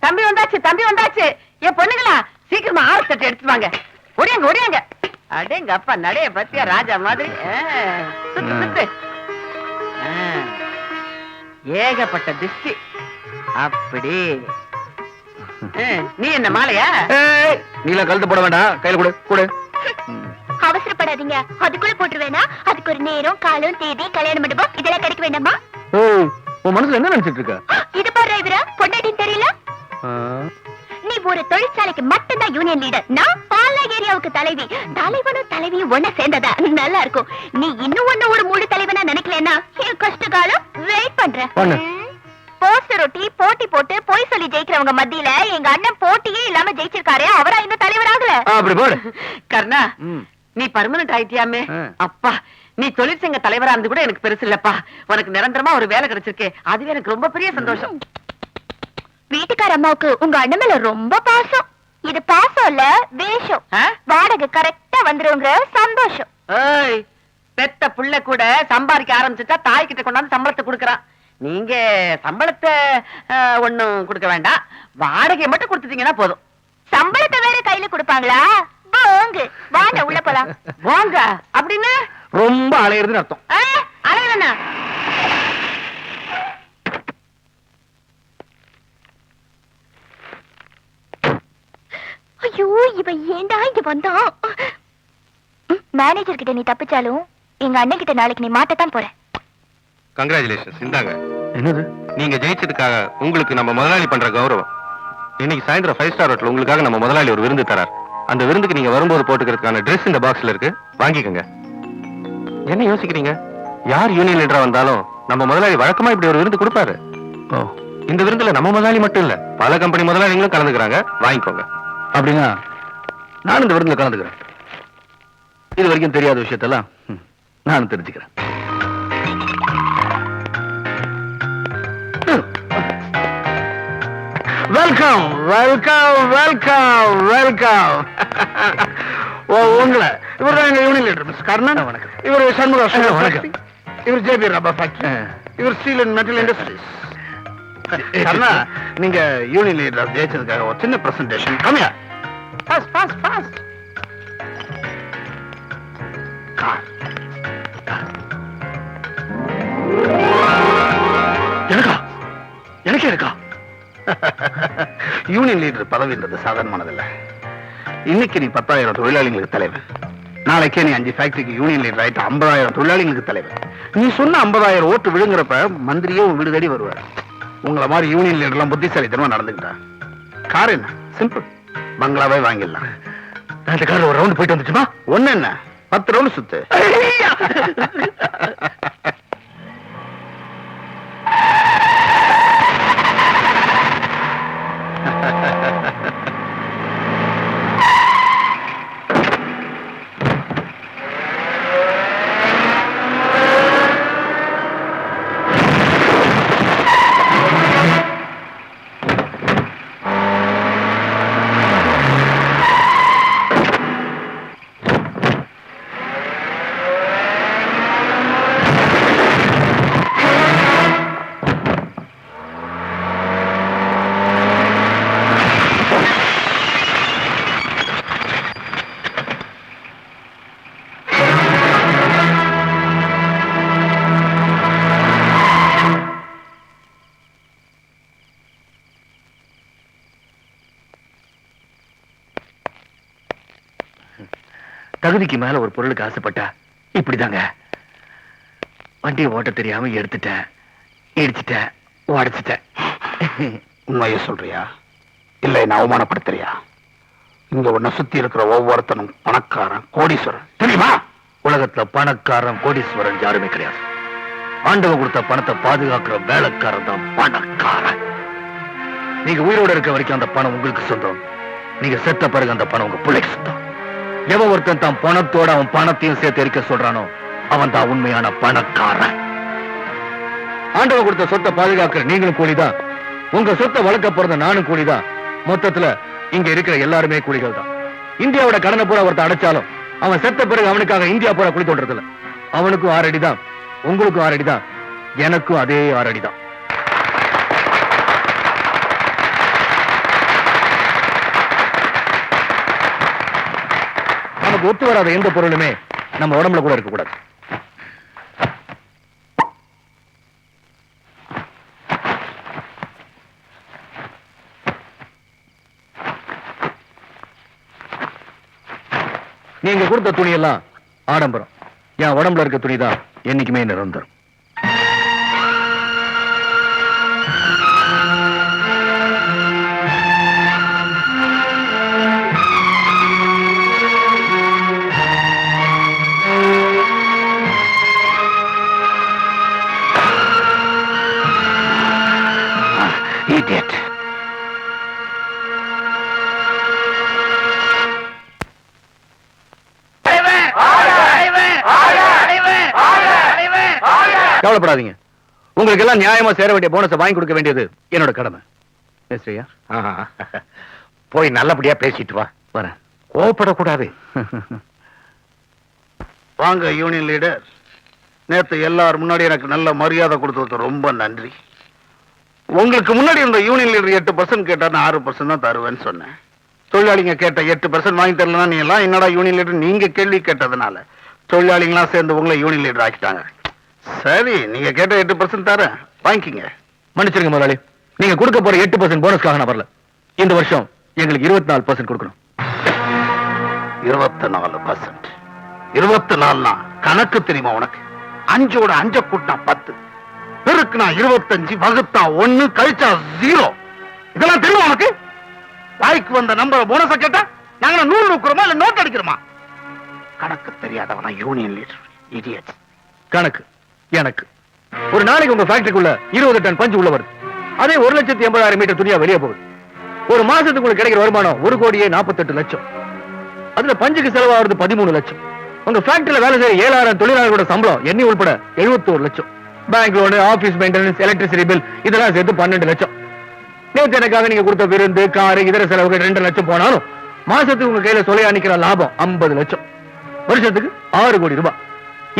தம்பி வந்தாச்சு, தம்பி வந்தாச்சு. என் பொண்ணுங்களா சீக்கிரமா ஆரத்தட்டை எடுத்து வாங்க. ஒடியாங்க ஒடியாங்க. அடேங்க அப்பா நடைய பத்தியா ராஜா மாதிரி. சுத்து சுத்து. ஏகப்பட்ட திஷ்டி. அப்படி நீ என்ன மாலையா? நீல கழுத்து போட வேண்டாம், கையில கொடு கொடு. அவசரப்படாதீங்க, அதுக்குள்ள போட்டுருவேனா? அதுக்கு ஒரு நேரம், காலம், தேதி, கல்யாண மண்டபம் இதெல்லாம் கிடைக்க வேண்டாமா? உன் மனசுல என்ன நினைச்சிட்டு இருக்க? இது பாரு இவரா பொண்டாட்டின்னு தெரியல. நீ ஒரு தொழிற்சாலைக்கு மட்டும்தான் யூனியன் லீடர், நான் பாலா ஏரியாவுக்கு தலைவி. தலைவனும் தலைவியும் ஒண்ணு சேர்ந்ததா நல்லா இருக்கும். நீ இன்னும் ஒண்ணு ஒரு முழு தலைவனா நினைக்கலன்னா என் கஷ்ட காலம் வெயிட் பண்றேன். போஸ்டர் ஒட்டி போட்டி போட்டு போய் சொல்லி ஜெயிக்கிறவங்க மத்தியில எங்க அண்ணன் போட்டியே இல்லாம ஜெயிச்சிருக்காரு. அவரா இன்னும் தலைவராகல. அப்படி போடு கர்ணா. நீ பர்மனன்ட் ஆயிட்டியாமே. அப்பா நீ தொழிற்சங்க தலைவரா இருந்து கூட எனக்கு பெருசு இல்லப்பா. உனக்கு நிரந்தரமா ஒரு வேலை கிடைச்சிருக்கு, அதுவே எனக்கு ரொம்ப பெரிய சந்தோஷம். வீட்டுக்கார அம்மாவுக்கு உங்க அண்ணன் மேல ரொம்ப பாசம். இது பாசம் இல்ல வேஷம். வாடகை கரெக்டா வந்துருங்க சந்தோஷம். ஏய், பெத்த புள்ள கூட சம்பாதிக்க ஆரம்பிச்சுட்டா தாய் கிட்ட கொண்டாந்து சம்பளத்தை கொடுக்கறான். நீங்க சம்பளத்தை ஒண்ணும் கொடுக்க வேண்டாம், வாடகையை மட்டும் கொடுத்துட்டீங்கன்னா போதும். சம்பளத்தை வேற கையில கொடுப்பாங்களா? போங்க வாங்க உள்ள போலாம். வாங்க அப்படின்னு ரொம்ப அலையிறதுன்னு அர்த்தம். அலையிறனா? ஐயோ இவன் ஏண்டா இங்க வந்தான்? மேனேஜர் கிட்ட நீ தப்பிச்சாலும் எங்க அண்ணன் கிட்ட நாளைக்கு நீ மாட்டத்தான் போற. கங்க்ராச்சுலேஷன்ஸ். இந்தாங்க. என்னது? நீங்க ஜெயிச்சதுக்காக உங்களுக்கு நம்ம முதலாளி பண்ற கௌரவம். இன்னைக்கு சாயந்தரம் 5 ஸ்டார் ஹோட்டல் உங்களுக்காக நம்ம முதலாளி ஒரு விருந்து தரார். அந்த விருந்துக்கு நீங்க வரும்போது போட்டுக்கிறதுக்கான ட்ரெஸ் இந்த பாக்ஸ்ல இருக்கு, வாங்கிக்கோங்க. என்ன யோசிக்கிறீங்க? யார் யூனியன் லீடரா வந்தாலும் நம்ம முதலாளி வழக்கமா இப்படி ஒரு விருந்து கொடுப்பாரு. இந்த விருந்துல நம்ம முதலாளி மட்டும் இல்ல, பல கம்பெனி முதலாளிகளும் கலந்துக்கிறாங்க, வாங்கிக்கோங்க. அப்படின்னா நானும் இந்த விருந்துல கலந்துக்கிறேன். இது வரைக்கும் தெரியாத விஷயத்தெல்லாம் நானும் தெரிஞ்சுக்கிறேன். Welcome welcome welcome welcome. உங்களை இவர் தான் எங்க யூனியன் லீடர் மிஸ் கர்ணன். வணக்கம். இவர் சண்முக. வணக்கம். இவர் ஜேபி ரப்பர் ஃபேக்டரி. இவர் ஸ்டீல் அண்ட் மெட்டல் இண்டஸ்ட்ரீஸ். கர்ணா, நீங்க யூனியன் லீடர் ஜெயிச்சதுக்காக ஒரு சின்ன பிரசன்டேஷன். கம்மியா பாஸ் பாஸ் பாஸ். எனக்கா? எனக்கே இருக்கா? யூனியன் லீடர் பதவின்றது சாதாரணமானதில்ல. இன்னைக்கு நீ 10,000 தொழிலாளிகளுக்கு தலைவர், நாளைக்கே நீ 5 ஃபேக்டரிக்கு யூனியன் லீடர் ஆயிட்டு 50,000 தொழிலாளிகளுக்கு தலைவர். நீ சொன்ன 50,000 ஓட்டு விழுங்குறப்ப மந்திரியே உன் வீடு தேடி வருவார். உங்களை மாதிரி யூனியன் லீடர்லாம் புத்திசாலித்தனமா நடந்துக்கிட்டா. கார் என்ன சிம்பிள், பங்களாவே வாங்கிடலாம். அந்த கார்ல ஒரு ரவுண்ட் போயிட்டு வந்துச்சுமா? ஒண்ணு என்ன 10 ரவுண்ட் சுத்து. தகுதிக்கு மேல ஒரு பொருளுக்கு ஆசைப்பட்டா இப்படிதாங்க. வண்டியை ஓட்ட தெரியாம எடுத்துட்டேன், இடிச்சிட்டேன், உடைச்சிட்டேன். உண்மையை சொல்றியா இல்ல என்ன அவமானப்படுத்துறியா? இங்க உன்னை சுத்தி இருக்கிற ஒவ்வொருத்தனும் பணக்காரன், கோடீஸ்வரன் தெரியுமா? உலகத்துல பணக்காரன் கோடீஸ்வரன் யாருமே கிடையாது. ஆண்டவன் கொடுத்த பணத்தை பாதுகாக்கிற வேலைக்காரன் தான் பணக்காரன். நீங்க உயிரோட இருக்க வரைக்கும் அந்த பணம் உங்களுக்கு சொந்தம். நீங்க செத்த பிறகு அந்த பணம் உங்க பிள்ளைக்கு சொந்தம். எவன் ஒருத்தன் தான் பணத்தோட அவன் பணத்தையும் சேர்த்து எரிக்க சொல்றானோ அவன் தான் உண்மையான பணக்காரன். ஆண்டவன் கொடுத்த சொத்தை பாதுகாக்கிற நீங்களும் கூலிதான், உங்க சொத்தை வளர்க்க பிறந்த நானும் கூலிதான். மொத்தத்துல இங்க இருக்கிற எல்லாருமே கூலிகள் தான். இந்தியாவோட கடனை பூரா ஒருத்தன் அடைச்சாலும் அவன் செத்த பிறகு அவனுக்காக இந்தியா பூரா குழி தோன்றதில்ல. அவனுக்கும் 6 அடி தான், உங்களுக்கும் 6 அடி தான், எனக்கும் அதே 6 அடி தான். நமக்கு ஒத்து வராத எந்த பொருளுமே நம்ம உடம்புல கூட இருக்கக்கூடாது. நீங்க கொடுத்த துணி எல்லாம் ஆடம்பரம். என் உடம்புல இருக்க துணிதான் என்னைக்குமே நிரந்தரம். Idiot. கவலைப்படாதீங்க. உங்களுக்கு எல்லாம் நியாயமா சேர வேண்டிய போனஸை வாங்கி கொடுக்க வேண்டியது என்னோட கடமை. பேசுறியா? போய் நல்லபடியா பேசிட்டு வா. வரேன். கோவப்படக்கூடாது. வாங்க யூனியன் லீடர். நேத்து எல்லாரும் முன்னாடி எனக்கு நல்ல மரியாதை கொடுத்ததுக்கு ரொம்ப நன்றி. உங்களுக்கு முன்னாடி இந்த யூனியன் லீடர் 8% கேட்டா நான் 6% தான் தருவேன்னு சொன்னேன். தொழிலாளிங்க கேட்ட 8% வாங்கி தரலன்னா நீ எல்லாம் என்னடா யூனியன் லீடர் நீங்க கேள்வி கேட்டதுனால தொழிலாளிங்களாம் சேர்ந்து உங்களை யூனியன் லீடர் ஆக்கிட்டாங்க. சரி, நீங்க கேட்ட 8% தரேன், வாங்கிக்கிங்க. மன்னிச்சிருங்க முதலாளி, நீங்க கொடுக்க போற 8% போனஸ்க்காக நான் வரல. இந்த வருஷம் எங்களுக்கு 24% கொடுக்கணும். 24%? 24 கணக்கு தெரியுமா உனக்கு? 5 5 கூட்டினா 10, பெருக்குனா 25, வகுத்தா 1, கழிச்சா 0. இதெல்லாம் தெரியுமா உனக்கு? வாய்க்கு வந்த நம்பர் போனஸ கேட்டா நாங்க 100 நூக்குறோமா இல்ல நோட் அடிக்கிறோமா? கணக்கு தெரியாதவனா யூனியன் லீடர். இடியட். கணக்கு எனக்கு ஒரு நாளைக்கு உங்க ஃபேக்டரிக்குள்ள 20 டன் பஞ்சு உள்ள வருது. அதே 1,80,000 மீட்டர் துணியா வெளியே போகுது. ஒரு மாசத்துக்கு உங்களுக்கு கிடைக்கிற வருமானம் 1,48 லட்சம். அதுல பஞ்சுக்கு செலவாகிறது 13 லட்சம். உங்க ஃபேக்டரியில வேலை செய்ய 7,000 தொழிலாளர்களோட சம்பளம் எண்ணி உட்பட 71 லட்சம். Bank loan, office maintenance, electricity bill இதெல்லாம் சேர்த்து 12 லட்சம். நேற்று எனக்காக நீங்க கொடுத்த விருந்து, காரு, இதர செலவுகள் 2 லட்சம் போனாலும் மாசத்துக்கு உங்க கையில சொல்லையா நிக்கிற லாபம் 50 லட்சம். வருஷத்துக்கு 6 கோடி ரூபாய்.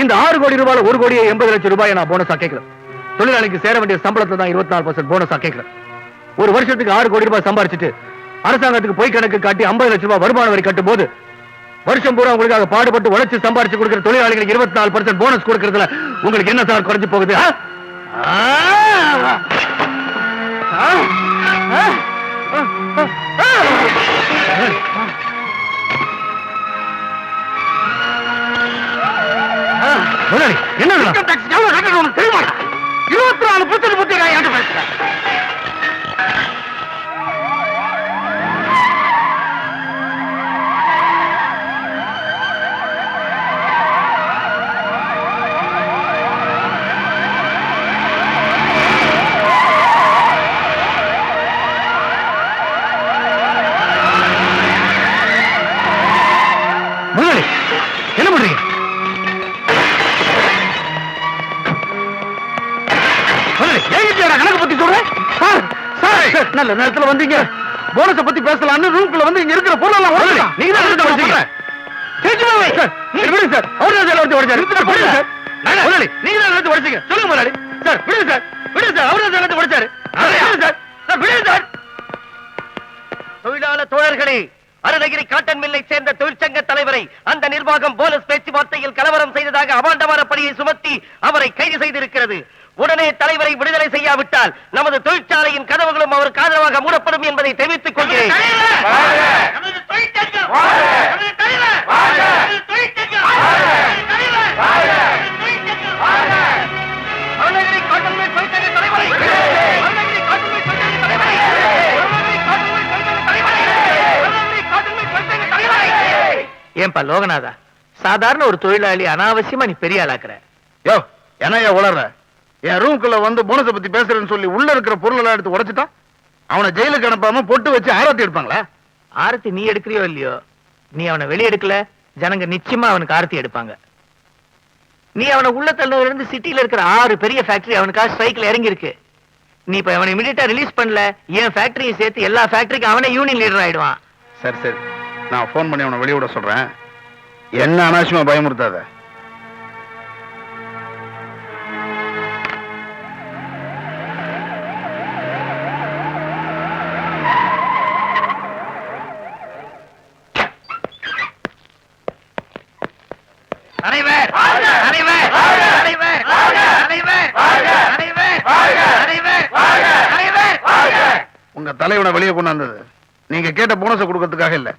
இந்த 6 கோடி ரூபாயில 1 கோடியே 80 லட்சம் ரூபாய் நான் போனஸா கேட்கிறேன். தொழிலாளிக்கு சேர வேண்டிய சம்பளத்துல தான் 24% போனஸா கேட்கிறேன். ஒரு வருஷத்துக்கு 6 கோடி ரூபாய் சம்பாரிச்சுட்டு அரசாங்கத்துக்கு பொய் கணக்கு காட்டி 50 லட்சம் ரூபாய் வருமான வரி கட்டும் போது வருஷம் பூரா உங்களுக்காக பாடுபட்டு உழைச்சு சம்பாரிச்சு கொடுக்கிற தொழிலாளிகளுக்கு 24% போனஸ் கொடுக்கறதுல உங்களுக்கு என்ன சார் குறைஞ்சு போகுது? என்ன தெரியுமா? 24% பத்தி நான் ஏன் பேசுறேன்? என்ன பண்றீங்க? கணக்கு பத்தி சொல்றேன். நல்ல நேரத்துல வந்தீங்க. போனஸ பத்தி பேசலாம்னு ரூம்குள்ள வந்து இங்க இருக்கிற பொருள் எல்லாம் உடைச்சிட்டான். நீங்க தான் எடுத்து உடைச்சீங்க. விடுங்க சார். அவர் தான் எடுத்து உடைச்சாரு. முதலாளி நீங்க தான் எடுத்து உடைச்சீங்க. சொல்லுங்க முதலாளி. சார் விடுங்க சார். விடுங்க சார். அவர் தான் எடுத்து உடைச்சாரு. விடுங்க சார். சார் விடுங்க சார். தொழிலாளர் தோழர்களே, அருணகிரி காட்டன் மில்லை சேர்ந்த தொழிற்சங்க தலைவரை அந்த நிர்வாகம் போனஸ் பேச்சுவார்த்தையில் கலவரம் செய்ததாக அபாண்டமான பழியை சுமத்தி அவரை கைது செய்திருக்கிறது. உடனே தலைவரை விடுதலை செய்யாவிட்டால் நமது தொழிற்சாலையின் கதவுகளும் அவருக்கு ஆதரவாக மூடப்படும் என்பதை தெரிவித்துக் கொள்கிறேன். ஏன்பா லோகநாதா, சாதாரண ஒரு தொழிலாளி அனாவசியமா நீ பெரிய ஆளாக்குற. யோ, என்னையா உளற? என் ரூம்குள்ள வந்து போனஸ பத்தி பேசுறேன்னு சொல்லி உள்ள இருக்கிற பொருள் எல்லாம் எடுத்து உடைச்சிட்டா அவனை ஜெயிலுக்கு அனுப்பாம பொட்டு வச்சு ஆரத்தி எடுப்பாங்களா? ஆரத்தி நீ எடுக்கிறியோ இல்லையோ, நீ அவனை வெளியே எடுக்கல, ஜனங்க நிச்சயமா அவனுக்கு ஆரத்தி எடுப்பாங்க. நீ அவனை உள்ள தள்ளதுல இருந்து சிட்டில இருக்கிற 6 பெரிய ஃபேக்டரி அவனுக்காக ஸ்ட்ரைக்ல இறங்கி இருக்கு. நீ இப்ப அவனை இமிடியேட்டா ரிலீஸ் பண்ணல, என் ஃபேக்டரியை சேர்த்து எல்லா ஃபேக்டரிக்கும் அவனே யூனியன் லீடர் ஆயிடுவான். சரி சரி, நான் போன் பண்ணி அவனை வெளியே விட சொல்றேன். என்ன அனாவசியமா பயமுறுத்தாத. உங்க தலைவனை வெளியே கொண்டு வந்தது நீங்க கேட்ட போனஸை கொடுக்கறதுக்காக இல்ல,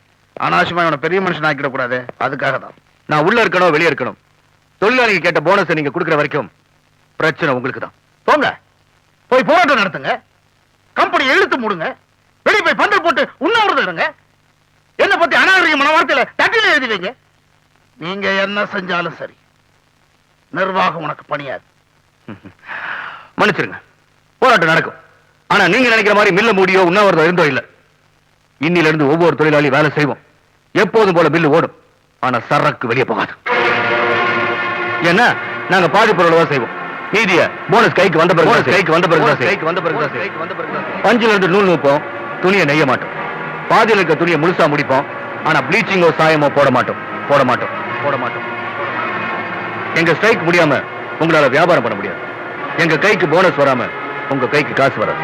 அனாவசியமா இவனை பெரிய மனுஷன் ஆக்கிடக் கூடாது, அதுக்காக தான். நான் உள்ள இருக்கணும் வெளியே இருக்கணும். தொழிலாளிங்க கேட்ட போனஸை நீங்க கொடுக்கிற வரைக்கும் பிரச்சனை உங்களுக்கு தான். போங்க, போய் போராட்டம் நடத்துங்க, கம்பெனி இழுத்து மூடுங்க, வெளியே போய் பந்தல் போட்டு உண்ணாவிரதம் இருங்க, என்ன பத்தி அநாகரிகமான வார்த்தையில தட்டில எழுதி வைங்க. நீங்க என்ன செஞ்சாலும் சரி, நிர்வாகம் உனக்கு பணியாது. மன்னிச்சிருங்க, போராட்டம் நடக்கும். ஆனா நீங்க நினைக்கிற மாதிரி மில்ல மூடியோ உண்ணாவிரதம் இருந்தோ இல்ல. இன்னில இருந்து ஒவ்வொரு தொழிலாளி வேலை செய்வோம். எப்போதும் போல மில்லு ஓடும். ஆனா சரக்கு வெளியே போகாது. ஏன்னா நாங்க பாதி பொருள் தான் செய்வோம். மீதிய போனஸ் கைக்கு வந்த பிறகு பஞ்சில இருந்து நூல் நூப்போம், துணியை நெய்ய மாட்டோம். பாதியில் இருக்க துணியை முழுசா முடிப்போம். ஆனா ப்ளீச்சிங்கோ சாயமோ போட மாட்டோம். எங்க ஸ்ட்ரைக் முடியாம உங்களால வியாபாரம் பண்ண முடியாது. எங்க கைக்கு போனஸ் வராம உங்க கைக்கு காசு வராது.